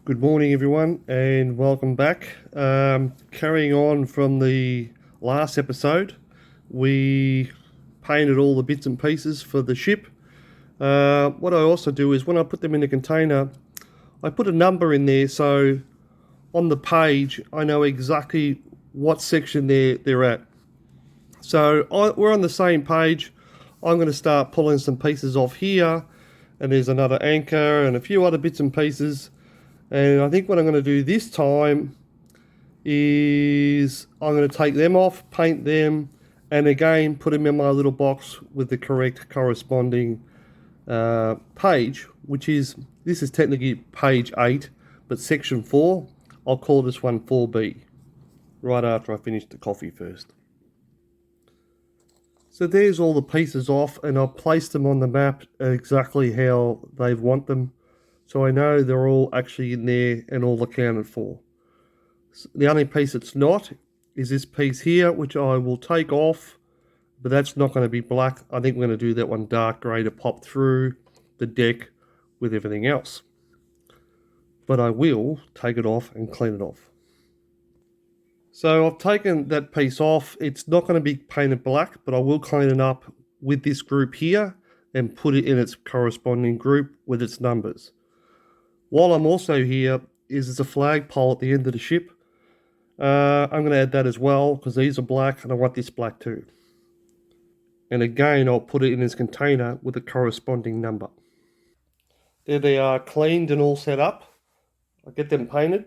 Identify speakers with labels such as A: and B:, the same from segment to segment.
A: Good morning everyone and welcome back. Carrying on from the last episode, we painted all the bits and pieces for the ship. What I also do is when I put them in a container, I put a number in there so on the page I know exactly what section they're at. So we're on the same page. I'm going to start pulling some pieces off here, and there's another anchor and a few other bits and pieces. And I think what I'm going to do this time is I'm going to take them off, paint them, and again put them in my little box with the correct corresponding page, this is technically page 8, but section 4. I'll call this one 4B, right after I finish the coffee first. So there's all the pieces off, and I've placed them on the map exactly how they want them. So I know they're all actually in there and all accounted for. The only piece that's not is this piece here, which I will take off, but that's not going to be black. I think we're going to do that one dark grey to pop through the deck with everything else. But I will take it off and clean it off. So I've taken that piece off. It's not going to be painted black, but I will clean it up with this group here and put it in its corresponding group with its numbers. While I'm also here is a flagpole at the end of the ship. I'm going to add that as well because these are black and I want this black too. And again, I'll put it in this container with a corresponding number. There they are, cleaned and all set up. I'll get them painted.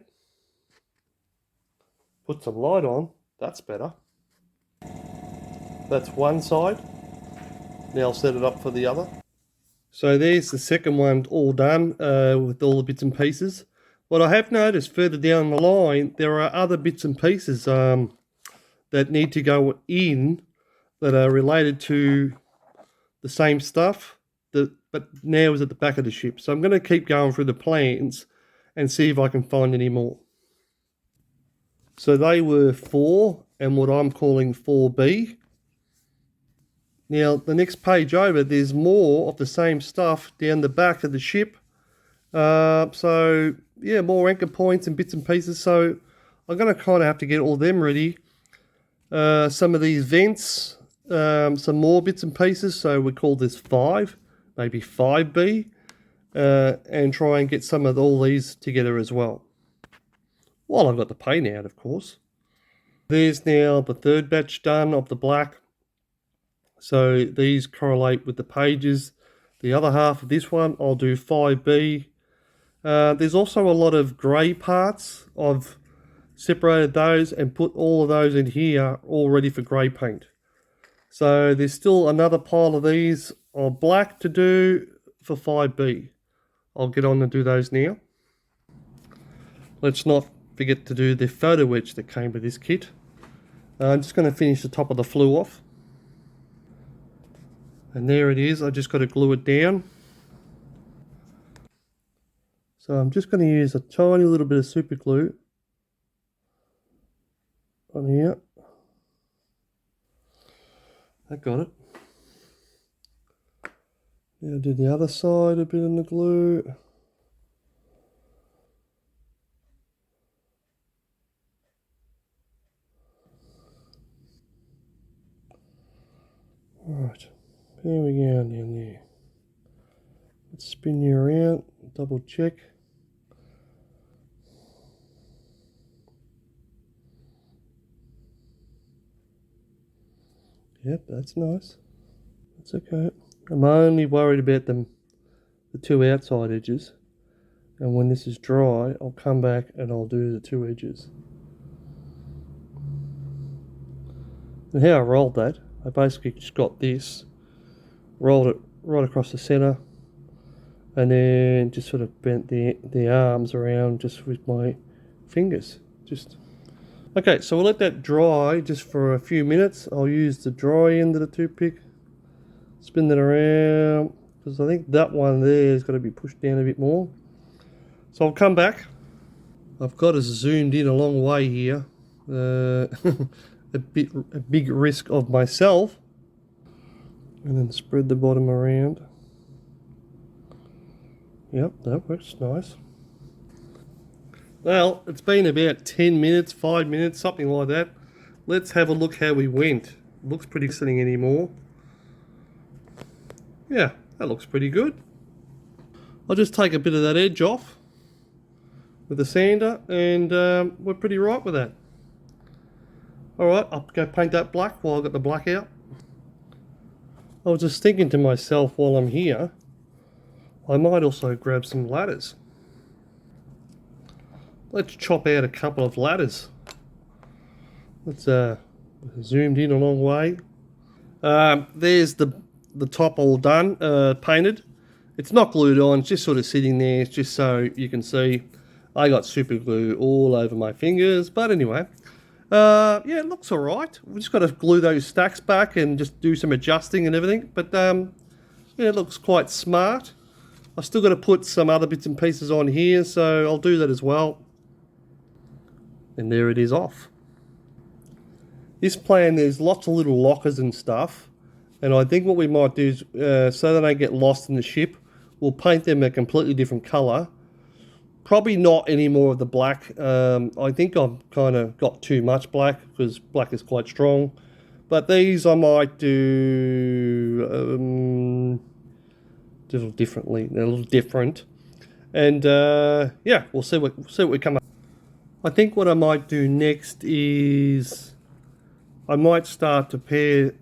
A: Put some light on, that's better. That's one side. Now I'll set it up for the other. So there's the second one all done with all the bits and pieces. What I have noticed further down the line, there are other bits and pieces that need to go in that are related to the same stuff, but now is at the back of the ship. So I'm going to keep going through the plans and see if I can find any more. So they were 4 and what I'm calling 4B. Now, the next page over, there's more of the same stuff down the back of the ship. So, yeah, more anchor points and bits and pieces. So I'm going to kind of have to get all them ready. Some of these vents, some more bits and pieces. So we call this 5, maybe 5B. And try and get some of all these together as well. While I've got the paint out, of course. There's now the third batch done of the black. So these correlate with the pages. The other half of this one, I'll do 5B. There's also a lot of grey parts. I've separated those and put all of those in here, all ready for grey paint. So there's still another pile of these of black to do for 5B. I'll get on and do those now. Let's not forget to do the photo etch that came with this kit. I'm just going to finish the top of the flue off. And there it is, I just got to glue it down. So I'm just going to use a tiny little bit of super glue on here. I got it. Now do the other side a bit in the glue. Right. Here we go down there. Let's spin you around, double check. Yep, that's nice. That's okay. I'm only worried about the 2 outside edges. And when this is dry, I'll come back and I'll do the 2 edges. And how I rolled that, I basically just got this, rolled it right across the center, and then just sort of bent the arms around just with my fingers. Okay, so we'll let that dry just for a few minutes. I'll use the dry end of the toothpick, spin that around, because I think that one there has got to be pushed down a bit more. So I'll come back. I've got us zoomed in a long way here. A big risk of myself. And then spread the bottom around. Yep, that works nice. Well, it's been about 10 minutes, 5 minutes, something like that. Let's have a look how we went. Looks pretty exciting anymore. Yeah, that looks pretty good. I'll just take a bit of that edge off with the sander, and we're pretty right with that. Alright, I'll go paint that black while I've got the black out. I was just thinking to myself while I'm here, I might also grab some ladders. Let's chop out a couple of ladders. Let's zoomed in a long way. There's the top all done, painted. It's not glued on, it's just sort of sitting there, it's just so you can see. I got super glue all over my fingers, but anyway. Yeah, it looks alright. We've just got to glue those stacks back and just do some adjusting and everything. But yeah, it looks quite smart. I've still got to put some other bits and pieces on here, so I'll do that as well. And there it is off. This plan, there's lots of little lockers and stuff. And I think what we might do is, so they don't get lost in the ship, we'll paint them a completely different colour. Probably not any more of the black. I think I've kind of got too much black because black is quite strong. But these I might do a little differently. They're a little different. And yeah, we'll see what we come up. I think what I might do next is I might start to prepare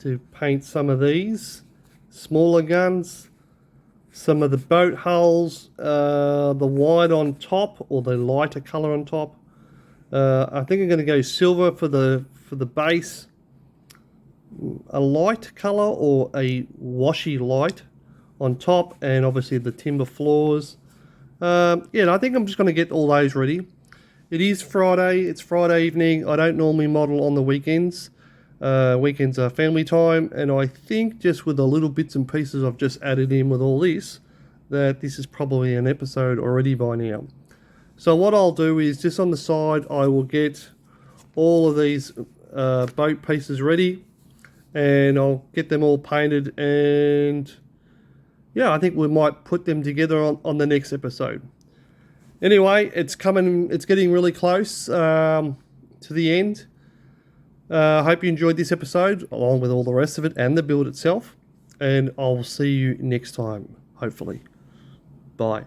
A: to paint some of these smaller guns, some of the boat hulls, the white on top or the lighter colour on top. I think I'm going to go silver for the base, a light colour or a washy light on top, and obviously the timber floors. Yeah, I think I'm just going to get all those ready. It is Friday, it's Friday evening. I don't normally model on the weekends. Weekends are family time, and I think just with the little bits and pieces I've just added in with all this, that this is probably an episode already by now. So what I'll do is just on the side, I will get all of these boat pieces ready, and I'll get them all painted, and yeah, I think we might put them together on the next episode. Anyway, it's getting really close to the end. I hope you enjoyed this episode, along with all the rest of it and the build itself. And I'll see you next time, hopefully. Bye.